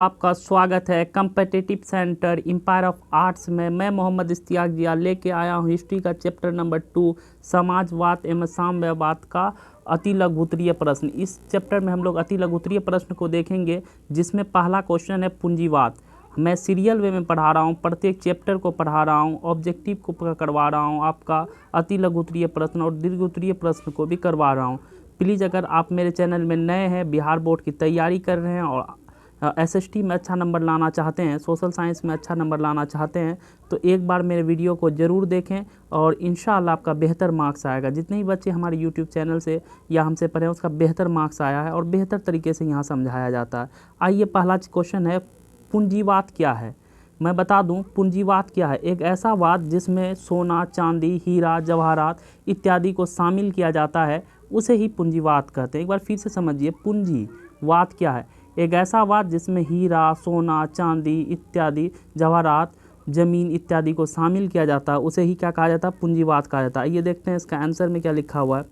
आपका स्वागत है competitive centre empire of arts में। मैं मोहम्मद इश्तियाक जिया लेके आया हूँ हिस्ट्री का चैप्टर नंबर 2 समाजवाद एवं साम्यवाद का अति लघुत्तरीय प्रश्न। इस चैप्टर में हम लोग अति लघुत्तरीय प्रश्न को देखेंगे, जिसमें पहला क्वेश्चन है पूंजीवाद। मैं सीरियल वे में पढ़ा रहा हूँ, प्रत्येक चैप्टर को पढ़ा रहा हूँ, ऑब्जेक्टिव को करवा रहा हूँ, आपका अति लघुत्तरीय प्रश्न और दीर्घोत्तरीय प्रश्न को भी करवा रहा हूँ। प्लीज़ अगर आप मेरे चैनल में नए हैं, बिहार बोर्ड की तैयारी कर रहे हैं और एसएसटी में अच्छा नंबर लाना चाहते हैं, सोशल साइंस में अच्छा नंबर लाना चाहते हैं, तो एक बार मेरे वीडियो को ज़रूर देखें और इंशाअल्लाह आपका बेहतर मार्क्स आएगा। जितने ही बच्चे हमारे यूट्यूब चैनल से या हमसे पढ़े उसका बेहतर मार्क्स आया है और बेहतर तरीके से यहाँ समझाया जाता है। आइए, पहला क्वेश्चन है पूंजीवाद क्या है। मैं बता दूं पूंजीवाद क्या है। एक ऐसा वाद जिसमें सोना, चांदी, हीरा, जवाहरात इत्यादि को शामिल किया जाता है, उसे ही पूंजीवाद कहते हैं। एक बार फिर से समझिए, पूंजीवाद क्या है। एक ऐसा वाद जिसमें हीरा, सोना, चांदी इत्यादि, जवाहरात, जमीन इत्यादि को शामिल किया जाता है, उसे ही क्या कहा जाता है, पूंजीवाद कहा जाता है। ये देखते हैं इसका आंसर में क्या लिखा हुआ है।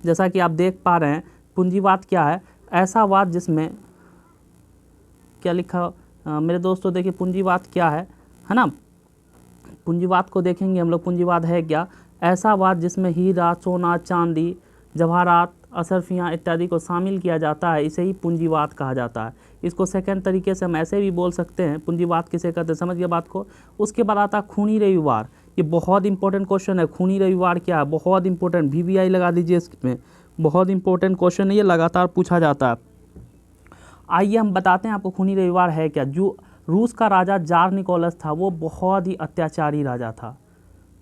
जैसा कि आप देख पा रहे हैं, पूंजीवाद क्या है, ऐसा वाद जिसमें क्या लिखा मेरे दोस्तों, देखिए पूंजीवाद क्या है ना। पूंजीवाद को देखेंगे हम लोग, पूंजीवाद है क्या, ऐसा वाद जिसमें हीरा, सोना, चांदी, जवाहरात, अशर्फियाँ इत्यादि को शामिल किया जाता है, इसे ही पूंजीवाद कहा जाता है। इसको सेकंड तरीके से हम ऐसे भी बोल सकते हैं, पूंजीवाद किसे कहते हैं, समझ गए बात को। उसके बाद आता है खूनी रविवार। ये बहुत इंपॉर्टेंट क्वेश्चन है। खूनी रविवार क्या है, बहुत इंपॉर्टेंट, VVI लगा दीजिए इसमें, बहुत इंपॉर्टेंट क्वेश्चन है, ये लगातार पूछा जाता है। आइए हम बताते हैं आपको खूनी रविवार है क्या। जो रूस का राजा जार निकोलस था, वो बहुत ही अत्याचारी राजा था।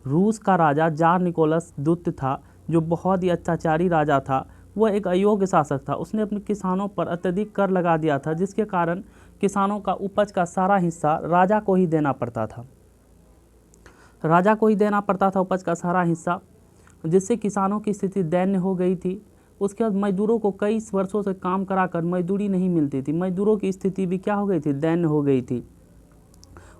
रूस का राजा जार निकोलस द्वितीय था, जो बहुत ही अत्याचारी राजा था। वह एक अयोग्य शासक था। उसने अपने किसानों पर अत्यधिक कर लगा दिया था, जिसके कारण किसानों का उपज का सारा हिस्सा राजा को ही देना पड़ता था। राजा को ही देना पड़ता था उपज का सारा हिस्सा, जिससे किसानों की स्थिति दयनीय हो गई थी। उसके बाद मजदूरों को कई वर्षों से काम कराकर मजदूरी नहीं मिलती थी। मजदूरों की स्थिति भी क्या हो गई थी, दयनीय हो गई थी।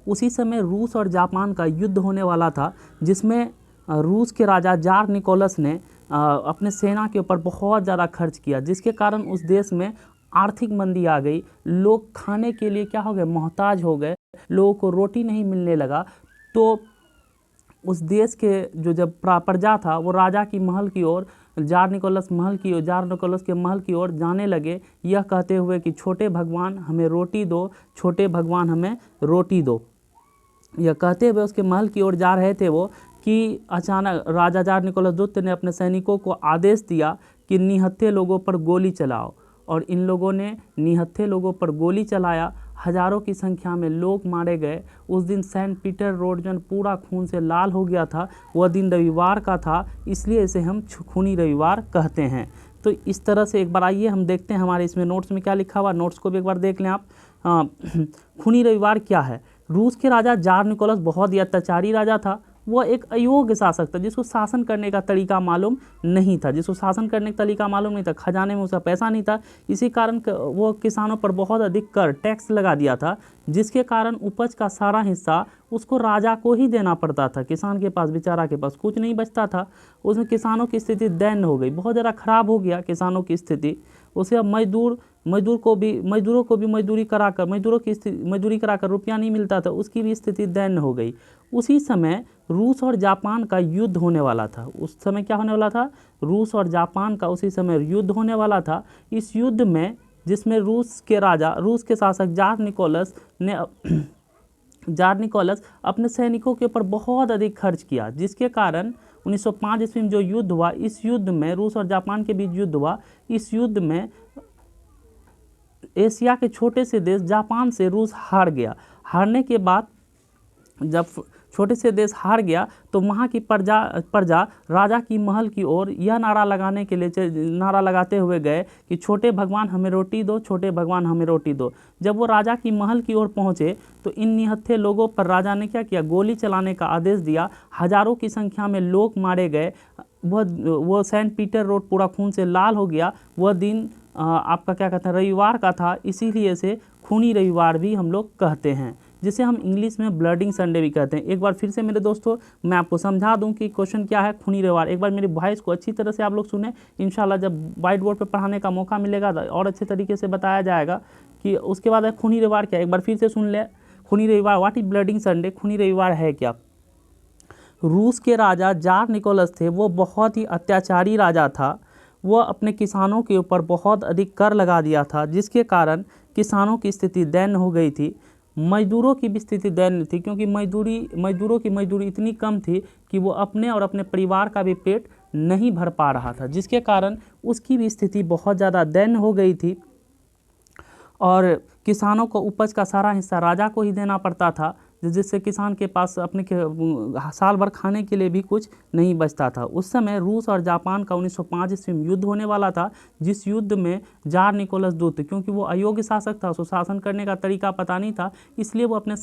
उसी समय रूस और जापान का युद्ध होने वाला था, जिसमें रूस के राजा जार निकोलस ने अपने सेना के ऊपर बहुत ज़्यादा खर्च किया, जिसके कारण उस देश में आर्थिक मंदी आ गई। लोग खाने के लिए क्या हो गए, मोहताज हो गए, लोगों को रोटी नहीं मिलने लगा। तो उस देश के जो जब प्रजा था, वो राजा की महल की ओर, जार निकोलस के महल की ओर जाने लगे, यह कहते हुए कि छोटे भगवान हमें रोटी दो, छोटे भगवान हमें रोटी दो। यह कहते हुए उसके महल की ओर जा रहे थे वो, कि अचानक राजा जार निकोलस द्वितीय ने अपने सैनिकों को आदेश दिया कि निहत्थे लोगों पर गोली चलाओ। और इन लोगों ने निहत्थे लोगों पर गोली चलाया। हजारों की संख्या में लोग मारे गए। उस दिन सेंट पीटर रोड जो पूरा खून से लाल हो गया था, वह दिन रविवार का था, इसलिए इसे हम खूनी रविवार कहते हैं। तो इस तरह से एक बार आइए हम देखते हैं हमारे इसमें नोट्स में क्या लिखा हुआ। नोट्स को भी एक बार देख लें आप। खूनी रविवार क्या है। रूस के राजा जार निकोलस बहुत ही अत्याचारी राजा था। वह एक अयोग्य शासक था, जिसको शासन करने का तरीका मालूम नहीं था। खजाने में उसका पैसा नहीं था। इसी कारण वो किसानों पर बहुत अधिक कर, टैक्स लगा दिया था, जिसके कारण उपज का सारा हिस्सा उसको राजा को ही देना पड़ता था। किसान के पास, बेचारा के पास कुछ नहीं बचता था। उसमें किसानों की स्थिति दयनीय हो गई, बहुत ज़्यादा खराब हो गया किसानों की स्थिति। उसे मजदूरों को भी मजदूरी कराकर रुपया नहीं मिलता था, उसकी भी स्थिति दयनीय हो गई। उसी समय रूस और जापान का युद्ध होने वाला था। उस समय क्या होने वाला था, रूस और जापान का उसी समय युद्ध होने वाला था। इस युद्ध में, जिसमें रूस के शासक जार निकोलस अपने सैनिकों के ऊपर बहुत अधिक खर्च किया, जिसके कारण 1905 ईस्वी में जो युद्ध हुआ, इस युद्ध में रूस और जापान के बीच युद्ध हुआ। इस युद्ध में एशिया के छोटे से देश जापान से रूस हार गया। हारने के बाद जब छोटे से देश हार गया, तो वहाँ की प्रजा राजा की महल की ओर यह नारा लगाते हुए गए कि छोटे भगवान हमें रोटी दो, छोटे भगवान हमें रोटी दो। जब वो राजा की महल की ओर पहुँचे, तो इन निहत्थे लोगों पर राजा ने क्या किया, गोली चलाने का आदेश दिया। हजारों की संख्या में लोग मारे गए। वो सेंट पीटर रोड पूरा खून से लाल हो गया। वह दिन आपका क्या कहते हैं, रविवार का था, इसीलिए इसे खूनी रविवार भी हम लोग कहते हैं, जिसे हम इंग्लिश में ब्लडिंग संडे भी कहते हैं। एक बार फिर से मेरे दोस्तों मैं आपको समझा दूं कि क्वेश्चन क्या है, खूनी रविवार। एक बार मेरी वॉइस को अच्छी तरह से आप लोग सुने। इंशाल्लाह जब वाइट बोर्ड पर पढ़ाने का मौका मिलेगा और अच्छे तरीके से बताया जाएगा। कि उसके बाद है खूनी रविवार क्या, एक बार फिर से सुन ले। खूनी रविवार, व्हाट इज ब्लडिंग संडे, खूनी रविवार है क्या। रूस के राजा जार निकोलस थे, वो बहुत ही अत्याचारी राजा था। वह अपने किसानों के ऊपर बहुत अधिक कर लगा दिया था, जिसके कारण किसानों की स्थिति दयनीय हो गई थी। मजदूरों की भी स्थिति दयनीय थी, क्योंकि मजदूरों की मजदूरी इतनी कम थी कि वो अपने और अपने परिवार का भी पेट नहीं भर पा रहा था, जिसके कारण उसकी भी स्थिति बहुत ज़्यादा दयनीय हो गई थी। और किसानों को उपज का सारा हिस्सा राजा को ही देना पड़ता था, जिससे किसान के पास अपने साल भर खाने के लिए भी कुछ नहीं बचता था। उस समय रूस और जापान का 1905 ईस्वी में युद्ध होने वाला था, जिस युद्ध में जार निकोलस दूत, क्योंकि वो अयोग्य शासक था, उसको शासन करने का तरीका पता नहीं था, इसलिए वो अपने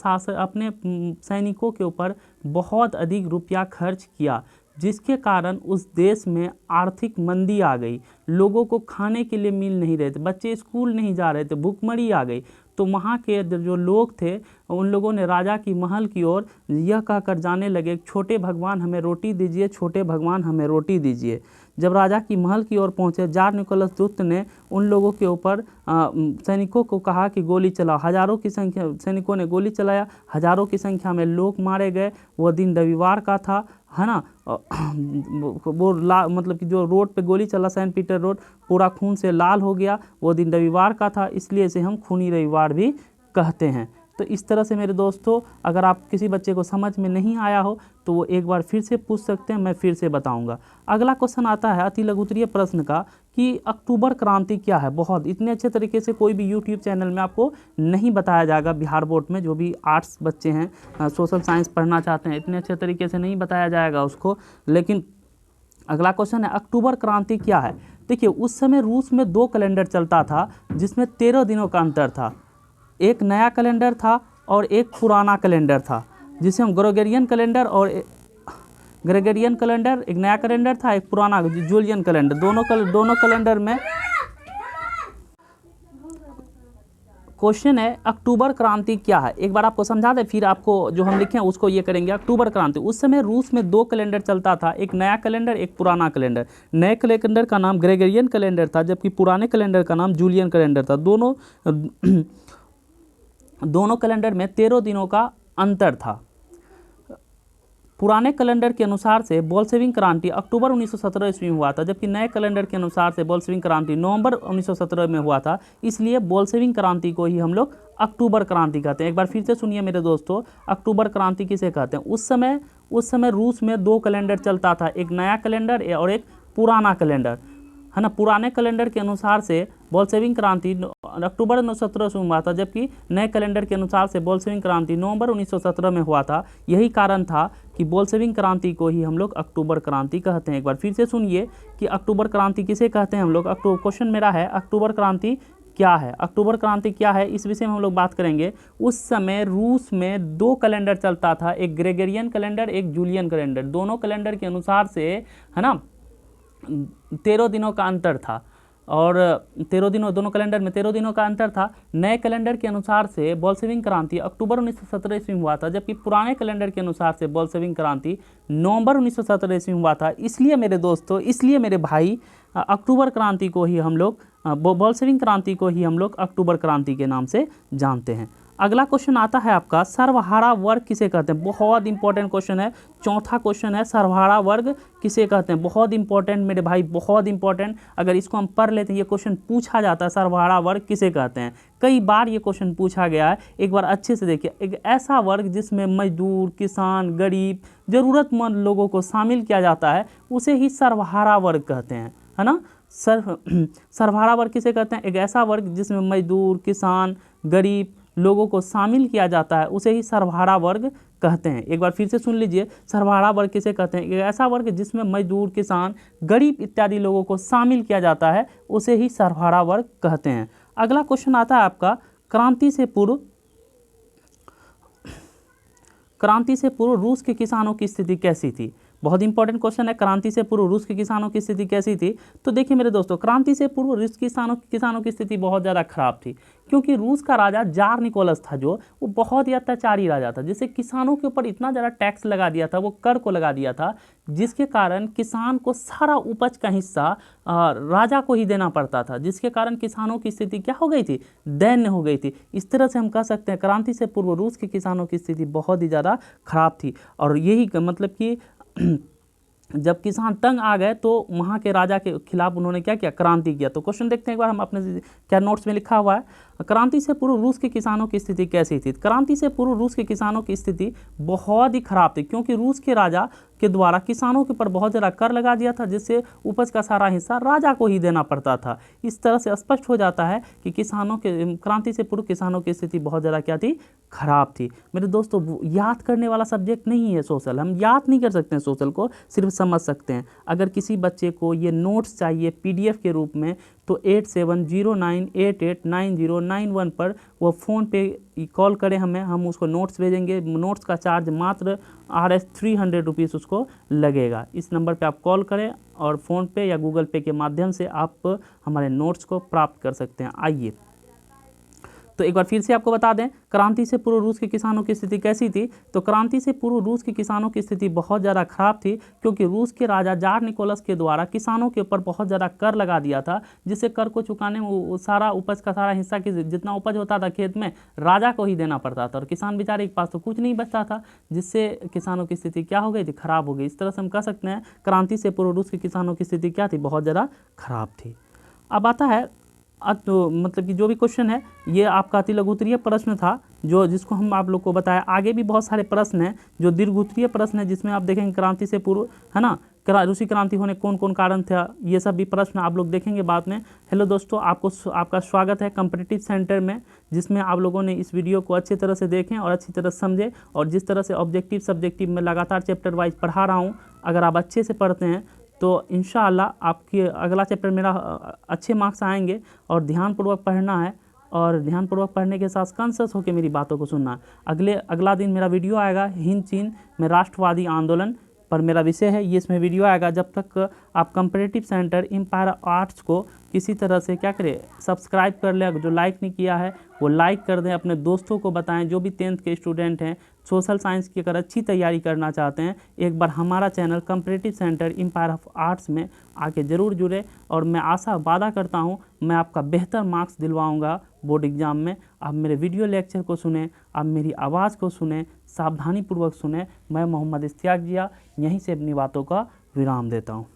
सैनिकों के ऊपर बहुत अधिक रुपया खर्च किया, जिसके कारण उस देश में आर्थिक मंदी आ गई। लोगों को खाने के लिए मिल नहीं रहे थे, बच्चे स्कूल नहीं जा रहे थे, भूखमरी आ गई। तो वहाँ के जो लोग थे उन लोगों ने राजा की महल की ओर यह कहकर जाने लगे, छोटे भगवान हमें रोटी दीजिए, छोटे भगवान हमें रोटी दीजिए। जब राजा की महल की ओर पहुँचे, जार निकोलस दूत ने उन लोगों के ऊपर सैनिकों को कहा कि गोली चलाओ। हजारों की संख्या सैनिकों ने गोली चलाया, हजारों की संख्या में लोग मारे गए। वह दिन रविवार का था, है ना। वो मतलब कि जो रोड पे गोली चला, सेंट पीटर रोड पूरा खून से लाल हो गया, वो दिन रविवार का था, इसलिए इसे हम खूनी रविवार भी कहते हैं। तो इस तरह से मेरे दोस्तों, अगर आप किसी बच्चे को समझ में नहीं आया हो तो वो एक बार फिर से पूछ सकते हैं, मैं फिर से बताऊंगा। अगला क्वेश्चन आता है अति लघु उत्तरीय प्रश्न का कि अक्टूबर क्रांति क्या है। बहुत इतने अच्छे तरीके से कोई भी यूट्यूब चैनल में आपको नहीं बताया जाएगा। बिहार बोर्ड में जो भी आर्ट्स बच्चे हैं, सोशल साइंस पढ़ना चाहते हैं, इतने अच्छे तरीके से नहीं बताया जाएगा उसको। लेकिन अगला क्वेश्चन है अक्टूबर क्रांति क्या है। देखिए, उस समय रूस में 2 कैलेंडर चलता था, जिसमें 13 दिनों का अंतर था। एक नया कैलेंडर था और एक पुराना कैलेंडर था, जिसे हम ग्रेगोरियन कैलेंडर और ग्रेगोरियन कैलेंडर, एक नया कैलेंडर था, एक पुराना जूलियन कैलेंडर। दोनों कैलेंडर में क्वेश्चन है अक्टूबर क्रांति क्या है। एक बार आपको समझा दें, फिर आपको जो हम लिखे हैं उसको ये करेंगे। अक्टूबर क्रांति, उस समय रूस में 2 कैलेंडर चलता था, एक नया कैलेंडर, एक पुराना कैलेंडर। नए कैलेंडर का नाम ग्रेगोरियन कैलेंडर था, जबकि पुराने कैलेंडर का नाम जूलियन कैलेंडर था। दोनों कैलेंडर में 13 दिनों का अंतर था। पुराने कैलेंडर के अनुसार से बोल्शेविक क्रांति अक्टूबर 1917 ईस्वी में हुआ था, जबकि नए कैलेंडर के अनुसार से बोल्शेविक क्रांति नवंबर 1917 में हुआ था। इसलिए बोल्शेविक क्रांति को ही हम लोग अक्टूबर क्रांति कहते हैं। एक बार फिर से सुनिए मेरे दोस्तों, अक्टूबर क्रांति किसे कहते हैं। उस समय रूस में 2 कैलेंडर चलता था, एक नया कैलेंडर और एक पुराना कैलेंडर, है ना। पुराने कैलेंडर के अनुसार से बोल्शेविक क्रांति अक्टूबर 1917 में हुआ था, जबकि नए कैलेंडर के अनुसार से बोल्शेविक क्रांति नवंबर 1917 में हुआ था। यही कारण था कि बोल्शेविक क्रांति को ही हम लोग अक्टूबर क्रांति कहते हैं। एक बार फिर से सुनिए कि अक्टूबर क्रांति किसे कहते हैं हम लोग। क्वेश्चन मेरा है अक्टूबर क्रांति क्या है। अक्टूबर क्रांति क्या है, इस विषय में हम लोग बात करेंगे। उस समय रूस में 2 कैलेंडर चलता था, एक ग्रेगोरियन कैलेंडर, एक जूलियन कैलेंडर। दोनों कैलेंडर के अनुसार से, है ना, 13 दिनों का अंतर था, और 13 दिनों, दोनों कैलेंडर में 13 दिनों का अंतर था। नए कैलेंडर के अनुसार से बोल्शेविक क्रांति अक्टूबर 1917 ईस्वी में हुआ था, जबकि पुराने कैलेंडर के अनुसार से बोल्शेविक क्रांति नवंबर 1917 ईस्वी में हुआ था। इसलिए मेरे दोस्तों, इसलिए मेरे भाई, अक्टूबर क्रांति को ही हम लोग, बोल्शेविक क्रांति को ही हम लोग अक्टूबर क्रांति के नाम से जानते हैं। अगला क्वेश्चन आता है आपका, सर्वहारा वर्ग किसे कहते हैं। बहुत इंपॉर्टेंट क्वेश्चन है। चौथा क्वेश्चन है, सर्वहारा वर्ग किसे कहते हैं। बहुत इंपॉर्टेंट मेरे भाई, बहुत इंपॉर्टेंट। अगर इसको हम पढ़ लेते हैं, ये क्वेश्चन पूछा जाता है, सर्वहारा वर्ग किसे कहते हैं। कई बार ये क्वेश्चन पूछा गया है, एक बार अच्छे से देखिए। एक ऐसा वर्ग जिसमें मजदूर, किसान, गरीब, ज़रूरतमंद लोगों को शामिल किया जाता है, उसे ही सर्वहारा वर्ग कहते हैं, है ना। सर्वहारा वर्ग किसे कहते हैं। एक ऐसा वर्ग जिसमें मजदूर, किसान, गरीब लोगों को शामिल किया जाता है, उसे ही सर्वहारा वर्ग कहते हैं। एक बार फिर से सुन लीजिए, सर्वहारा वर्ग किसे कहते हैं। एक ऐसा वर्ग जिसमें मजदूर, किसान, गरीब इत्यादि लोगों को शामिल किया जाता है, उसे ही सर्वहारा वर्ग कहते हैं। अगला क्वेश्चन आता है आपका, क्रांति से पूर्व रूस के किसानों की स्थिति कैसी थी। बहुत इंपॉर्टेंट क्वेश्चन है। क्रांति से पूर्व रूस के किसानों की स्थिति कैसी थी? तो देखिए मेरे दोस्तों, क्रांति से पूर्व रूस किसानों की स्थिति बहुत ज़्यादा खराब थी, क्योंकि रूस का राजा जार निकोलस था जो वो बहुत ही अत्याचारी राजा था, जिससे किसानों के ऊपर इतना ज़्यादा टैक्स लगा दिया था, वो कर को लगा दिया था, जिसके कारण किसान को सारा उपज का हिस्सा राजा को ही देना पड़ता था, जिसके कारण किसानों की स्थिति क्या हो गई थी? दैन्य हो गई थी। इस तरह से हम कह सकते हैं क्रांति से पूर्व रूस के किसानों की स्थिति बहुत ही ज़्यादा खराब थी। और यही मतलब कि जब किसान तंग आ गए तो वहाँ के राजा के खिलाफ उन्होंने क्या किया? क्रांति किया। तो क्वेश्चन देखते हैं एक बार, हम अपने क्या नोट्स में लिखा हुआ है, क्रांति से पूर्व रूस के किसानों की स्थिति कैसी थी? क्रांति से पूर्व रूस के किसानों की स्थिति बहुत ही खराब थी, क्योंकि रूस के राजा के द्वारा किसानों के ऊपर बहुत ज़्यादा कर लगा दिया था, जिससे उपज का सारा हिस्सा राजा को ही देना पड़ता था। इस तरह से स्पष्ट हो जाता है कि क्रांति से पूर्व किसानों की स्थिति बहुत ज़्यादा क्या थी? खराब थी। मेरे दोस्तों, याद करने वाला सब्जेक्ट नहीं है सोशल, हम याद नहीं कर सकते हैं सोशल को, सिर्फ समझ सकते हैं। अगर किसी बच्चे को ये नोट्स चाहिए PDF के रूप में तो 8709889091 पर वो फ़ोन पे कॉल करें हमें, हम उसको नोट्स भेजेंगे। नोट्स का चार्ज मात्र RS 300 रुपीज़ उसको लगेगा। इस नंबर पे आप कॉल करें और फ़ोन पे या गूगल पे के माध्यम से आप हमारे नोट्स को प्राप्त कर सकते हैं। आइए तो एक बार फिर से आपको बता दें, क्रांति से पूर्व रूस के किसानों की स्थिति कैसी थी? तो क्रांति से पूर्व रूस के किसानों की स्थिति बहुत ज़्यादा खराब थी, क्योंकि रूस के राजा जार निकोलस के द्वारा किसानों के ऊपर बहुत ज़्यादा कर लगा दिया था, जिससे कर को चुकाने में सारा उपज का सारा हिस्सा जितना उपज होता था खेत में राजा को ही देना पड़ता था, और किसान बेचारे के पास तो कुछ नहीं बचता था, जिससे किसानों की स्थिति क्या हो गई थी? खराब हो गई। इस तरह से हम कह सकते हैं क्रांति से पूर्व रूस के किसानों की स्थिति क्या थी? बहुत ज़्यादा खराब थी। अब आता है तो मतलब कि जो भी क्वेश्चन है ये आपका अति लघु उत्तरीय प्रश्न था, जिसको हम आप लोग को बताया। आगे भी बहुत सारे प्रश्न हैं जो दीर्घ उत्तरीय प्रश्न है, जिसमें आप देखेंगे क्रांति से पूर्व, है ना, रूसी क्रांति होने कौन कौन कारण था, ये सब भी प्रश्न आप लोग देखेंगे बाद में। हेलो दोस्तों, आपका स्वागत है कॉम्पिटिटिव सेंटर में, जिसमें आप लोगों ने इस वीडियो को अच्छी तरह से देखें और अच्छी तरह समझें। और जिस तरह से ऑब्जेक्टिव सब्जेक्टिव में लगातार चैप्टर वाइज पढ़ा रहा हूँ, अगर आप अच्छे से पढ़ते हैं तो इंशाअल्लाह आपकी अगला चैप्टर मेरा अच्छे मार्क्स आएंगे। और ध्यानपूर्वक पढ़ना है, और ध्यानपूर्वक पढ़ने के साथ कॉन्शियस होकर मेरी बातों को सुनना है। अगला दिन मेरा वीडियो आएगा हिंद चीन में राष्ट्रवादी आंदोलन पर मेरा विषय है, ये इसमें वीडियो आएगा। जब तक आप कॉम्पिटिटिव सेंटर एम्पायर आर्ट्स को किसी तरह से क्या करें, सब्सक्राइब कर लें। जो लाइक नहीं किया है वो लाइक कर दें, अपने दोस्तों को बताएं, जो भी 10th के स्टूडेंट हैं, सोशल साइंस की अगर अच्छी तैयारी करना चाहते हैं, एक बार हमारा channel competitive centre empire of arts में आके ज़रूर जुड़े। और मैं वादा करता हूँ मैं आपका बेहतर मार्क्स दिलवाऊँगा बोर्ड एग्ज़ाम में। आप मेरे वीडियो लेक्चर को सुने, आप मेरी आवाज़ को सुने, सावधानीपूर्वक सुने। मैं मोहम्मद इश्तियाक जिया यहीं से अपनी बातों का विराम देता हूँ।